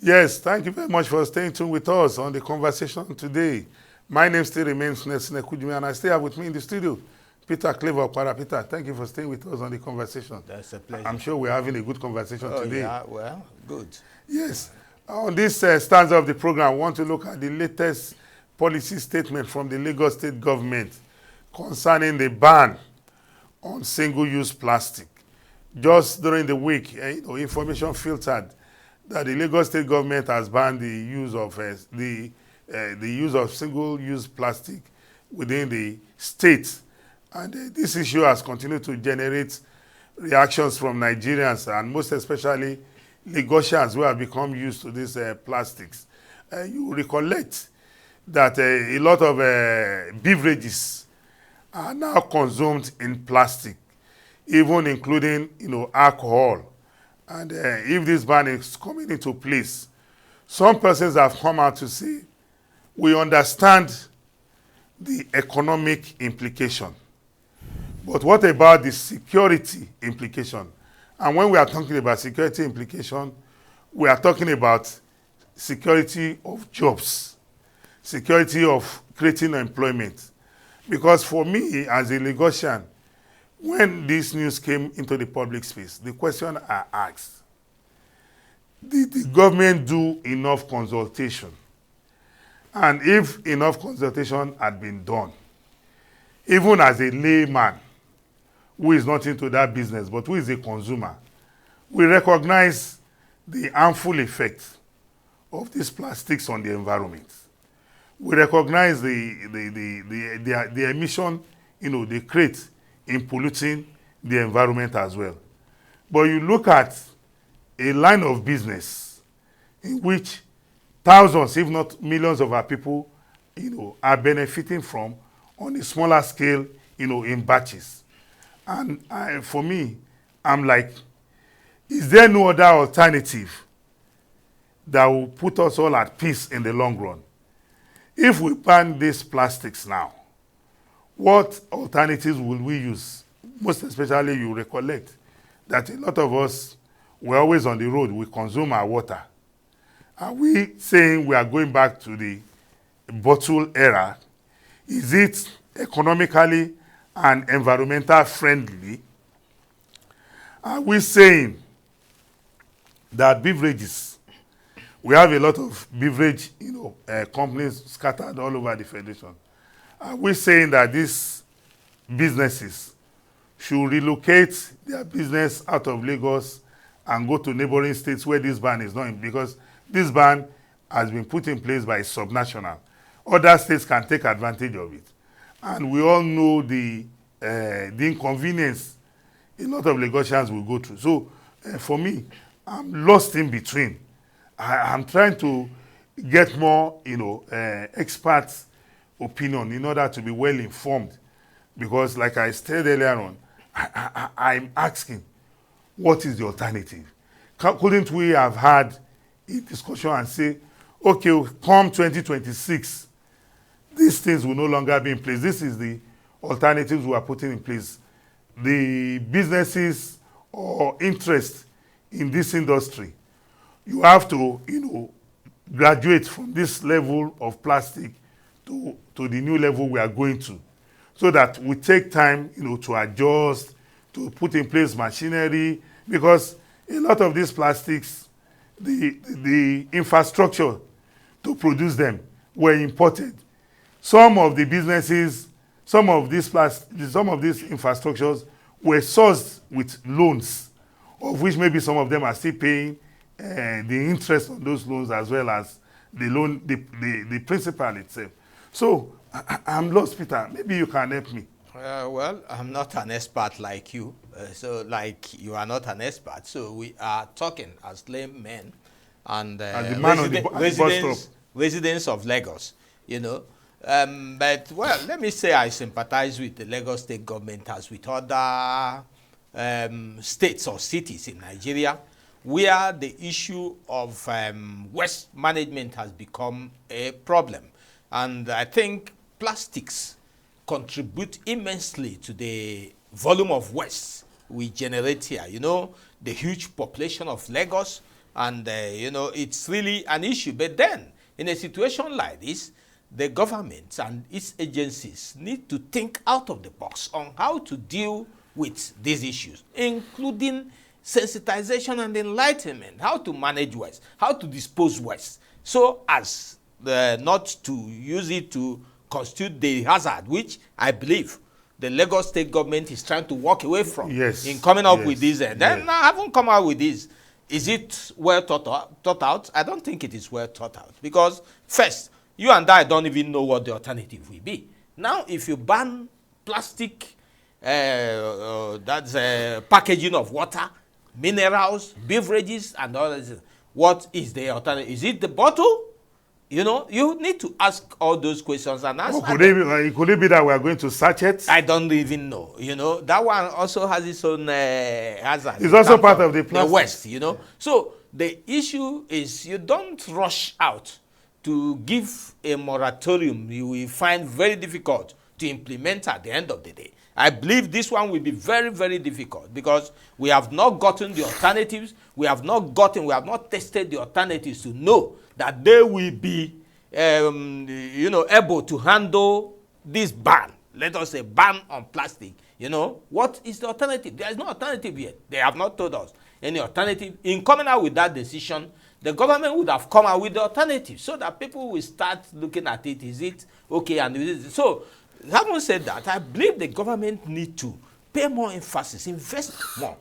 Yes, thank you very much for staying tuned with us on the conversation today. My name still remains Nesine Kujumi, and I still have with me in the studio Peter Clever Para. Peter, thank you for staying with us on the conversation. That's a pleasure. I'm sure we're having a good conversation Oh, today. yeah, well, good. Yes. On this stanza of the program, I want to look at the latest policy statement from the Lagos State government concerning the ban on single-use plastic. Just during the week, information filtered that the Lagos State government has banned the use of the use of single-use plastic within the state, and this issue has continued to generate reactions from Nigerians and most especially Lagosians who have become used to these plastics. You recollect that a lot of beverages are now consumed in plastic, even including alcohol. And if this ban is coming into place, some persons have come out to say, we understand the economic implication, but what about the security implication? And when we are talking about security implication, we are talking about security of jobs, security of creating employment. Because for me, as a Lagosian, when this news came into the public space, the question I asked, did the government do enough consultation? And if enough consultation had been done, even as a layman who is not into that business, but who is a consumer, we recognize the harmful effects of these plastics on the environment. We recognize the emission, they create in polluting the environment as well. But you look at a line of business in which thousands, if not millions of our people, are benefiting from on a smaller scale, in batches. And for me, I'm like, is there no other alternative that will put us all at peace in the long run? If we ban these plastics now, what alternatives will we use? Most especially, you recollect that a lot of us, we're always on the road, we consume our water. Are we saying we are going back to the bottle era? Is it economically and environmental friendly? Are we saying that beverages, we have a lot of beverage companies scattered all over the federation. Are we saying that these businesses should relocate their business out of Lagos and go to neighboring states where this ban is not in? Because this ban has been put in place by subnational. Other states can take advantage of it. And we all know the inconvenience a lot of Lagosians will go through. So for me, I'm lost in between. I'm trying to get more, experts' opinion in order to be well informed. Because like I said earlier on, I'm asking, what is the alternative? Couldn't we have had a discussion and say, okay, come 2026, these things will no longer be in place. This is the alternatives we are putting in place. The businesses or interest in this industry, you have to, graduate from this level of plastic to the new level we are going to, so that we take time, to adjust, to put in place machinery, because a lot of these plastics, the infrastructure to produce them were imported. Some of the businesses, some of these infrastructures were sourced with loans, of which maybe some of them are still paying the interest on those loans as well as the principal itself. So I'm lost, Peter. Maybe you can help me. Well, I'm not an expert like you. So like you are not an expert. So we are talking as laymen and As the man on the bus stop. residents of Lagos, But, well, let me say I sympathize with the Lagos State government as with other states or cities in Nigeria, where the issue of waste management has become a problem. And I think plastics contribute immensely to the volume of waste we generate here. The huge population of Lagos And, you know, it's really an issue. But then, in a situation like this, the government and its agencies need to think out of the box on how to deal with these issues, including sensitization and enlightenment, how to manage waste, how to dispose waste, so as not to use it to constitute the hazard, which I believe the Lagos state government is trying to walk away from in coming up with this. Then I haven't come out with this. Is it well thought out? I don't think it is well thought out, because first, you and I don't even know what the alternative will be. Now, if you ban plastic, that's packaging of water, minerals, beverages, and all that, what is the alternative? Is it the bottle? You know, you need to ask all those questions and answer. Could it be that we are going to sachet? I don't even know. You know, that one also has its own hazard. It's also part of the plastic. The West, you know. So the issue is you don't rush out to give a moratorium you will find very difficult to implement at the end of the day. I believe this one will be very, very difficult, because we have not gotten the alternatives. We have not tested the alternatives to know that they will be, you know, able to handle this ban. Let us say ban on plastic. You know, what is the alternative? There is no alternative yet. They have not told us any alternative. In coming out with that decision, the government would have come out with the alternative so that people will start looking at it. Is it okay? And is it? So, having said that, I believe the government need to pay more emphasis, invest more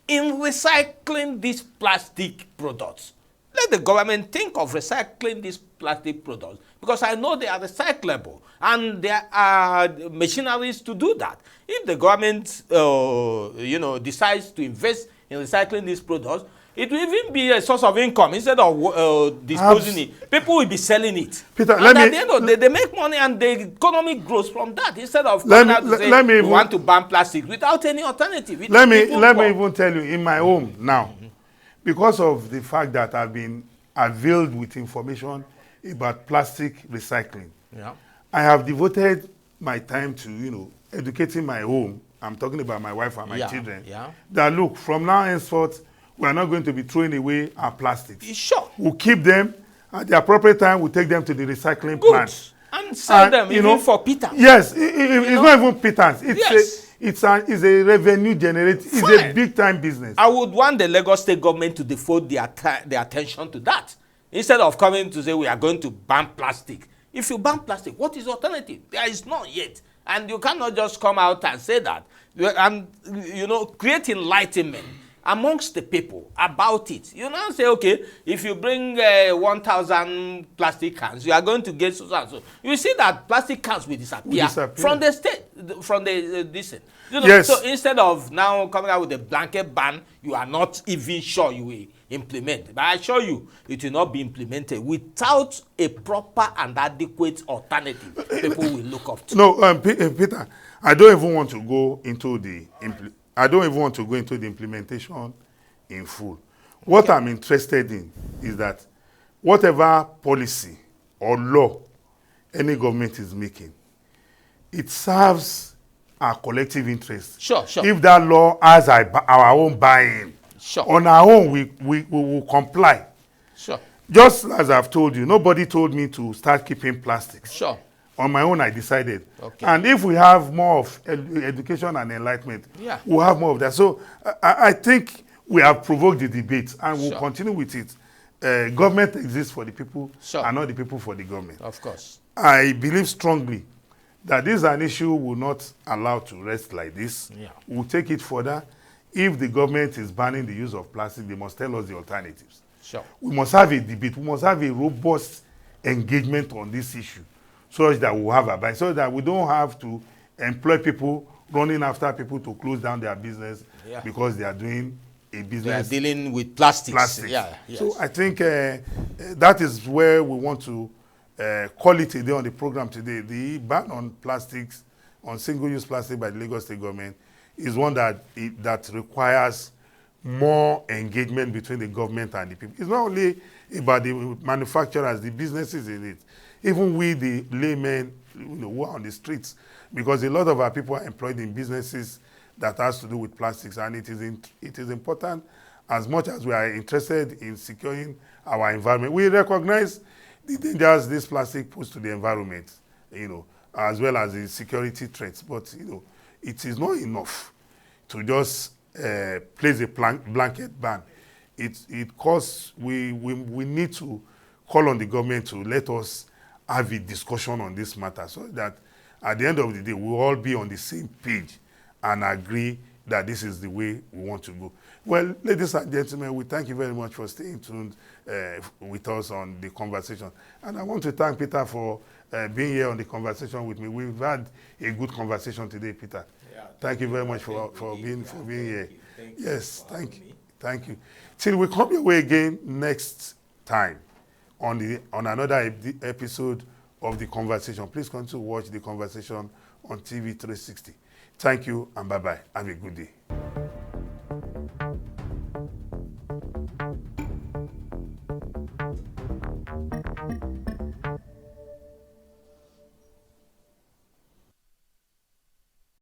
in recycling these plastic products. Let the government think of recycling these plastic products, because I know they are recyclable and there are machineries to do that. If the government, you know, decides to invest in recycling these products, it will even be a source of income instead of disposing it. People will be selling it. Peter, and at the end of the day, they make money and the economy grows from that, instead of coming out to say we want to ban plastic without any alternative. Let me even tell you, in my home now, because of the fact that I've been availed with information about plastic recycling, I have devoted my time to, you know, educating my home. I'm talking about my wife and my children. That look, from now henceforth, we are not going to be throwing away our plastics. Sure. We'll keep them at the appropriate time. We'll take them to the recycling plant and sell them even for pittance. Yes, it's not even pittance. It's a revenue generator. It's a big time business. I would want the Lagos state government to devote their attention to that, instead of coming to say we are going to ban plastic. If you ban plastic, what is the alternative? There is none yet. And you cannot just come out and say that and, you know, create enlightenment amongst the people about it. You now say, okay, if you bring 1,000 plastic cans, you are going to get so and so. You see that plastic cans will disappear from the state, from the this. You know, so instead of now coming out with a blanket ban, you are not even sure you will implement. But I assure you, it will not be implemented without a proper and adequate alternative people will look up to. No, Peter, I don't even want to go into the implementation in full. What I'm interested in is that whatever policy or law any government is making, it serves our collective interest. Sure. If that law has our own buy-in, on our own, we will comply. Sure. Just as I've told you, nobody told me to start keeping plastics. Sure. On my own, I decided. Okay. And if we have more of education and enlightenment, we'll have more of that. So I think we have provoked the debate, and we'll continue with it. Government exists for the people, and not the people for the government. Of course. I believe strongly that this is an issue we'll not allow to rest like this. We'll take it further. If the government is banning the use of plastic, they must tell us the alternatives. We must have a debate. We must have a robust engagement on this issue, such that we'll have a buy, so that we don't have to employ people running after people to close down their business because they are doing a business. They are dealing with plastics. So I think that is where we want to call it a day on the program today. The ban on plastics, on single-use plastic by the Lagos State government, is one that requires more engagement between the government and the people. It's not only about the manufacturers, the businesses in it. Even we, the laymen, who are on the streets, because a lot of our people are employed in businesses that has to do with plastics, and it is important as much as we are interested in securing our environment, we recognize the dangers this plastic puts to the environment, as well as the security threats. But, it is not enough to just place a blanket ban. We need to call on the government to let us have a discussion on this matter so that at the end of the day, we'll all be on the same page and agree that this is the way we want to go. Well, ladies and gentlemen, we thank you very much for staying tuned with us on the conversation. And I want to thank Peter for being here on the conversation with me. We've had a good conversation today, Peter. Yeah, thank you very much for being here. Yes, thank you. Till we come your way again next time on another episode of the conversation. Please continue to watch the conversation on TV 360. Thank you and bye-bye. Have a good day.